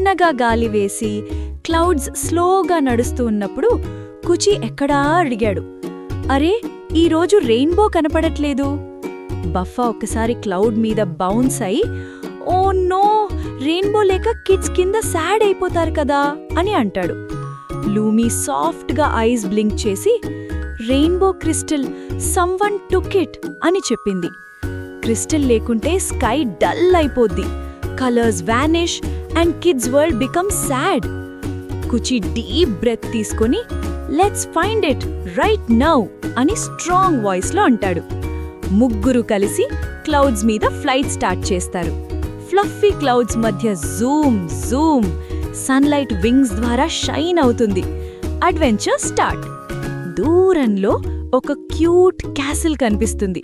చిన్నగా గాలి వేసి క్లౌడ్స్ స్లోగా నడుస్తూ ఉన్నప్పుడు కుచి ఎక్కడా అడిగాడు, అరే ఈరోజు రెయిన్బో కనపడట్లేదు. బఫా ఒకసారి క్లౌడ్ మీద బౌన్స్ అయి, ఓ నో, రెయిన్బో లేక కిడ్స్ కింద సాడ్ అయిపోతారు కదా అని అంటాడు. లూమీ సాఫ్ట్గా ఐస్ బ్లింక్ చేసి, rainbow crystal, someone took it అని చెప్పింది. క్రిస్టల్ లేకుంటే స్కై డల్ అయిపోద్ది, colours vanish and kids world become sad. కుచి డీప్ బ్రెత్ తీసుకొని, let's find it right now అని స్ట్రాంగ్ వాయిస్లో అంటాడు. ముగ్గురు కలిసి క్లౌడ్స్ మీద ఫ్లైట్ స్టార్ట్ చేస్తారు. ఫ్లఫీ క్లౌడ్స్ మధ్య జూమ్ జూమ్, సన్లైట్ వింగ్స్ ద్వారా షైన్ అవుతుంది. Adventure start. దూరంలో ఒక క్యూట్ క్యాసిల్ కనిపిస్తుంది.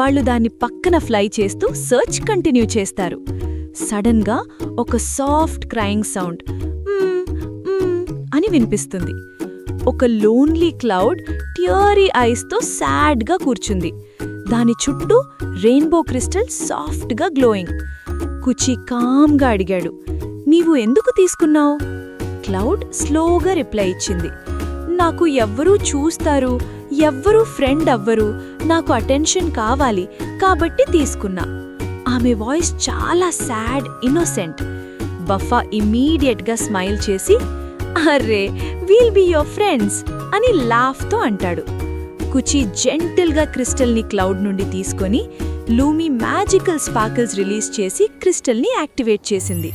వాళ్ళు దాన్ని పక్కన ఫ్లై చేస్తూ సర్చ్ కంటిన్యూ చేస్తారు. సడన్ గా ఒక సాఫ్ట్ క్రైయింగ్ సౌండ్ అని వినిపిస్తుంది. ఒక లోన్లీ క్లౌడ్ టియరీ ఐస్తో సాడ్గా కూర్చుంది. దాని చుట్టూ రెయిన్బో క్రిస్టల్ సాఫ్ట్గా గ్లోయింగ్. కుచి కామ్గా అడిగాడు, నీవు ఎందుకు తీసుకున్నావు? క్లౌడ్ స్లోగా రిప్లై ఇచ్చింది, నాకు ఎవ్వరూ చూస్తారు, ఎవ్వరూ ఫ్రెండ్ అవ్వరు, నాకు అటెన్షన్ కావాలి కాబట్టి తీసుకున్నా. ఆమె వాయిస్ చాలా సాడ్, ఇన్నోసెంట్. బఫా ఇమ్మీడియట్గా స్మైల్ చేసి, అర్రే వీల్ బీ యువర్ ఫ్రెండ్స్ అని లాఫ్తో అంటాడు. కుచి జెంటిల్గా క్రిస్టల్ని క్లౌడ్ నుండి తీసుకొని లూమీ మ్యాజికల్ స్పార్కిల్స్ రిలీజ్ చేసి క్రిస్టల్ని యాక్టివేట్ చేసింది.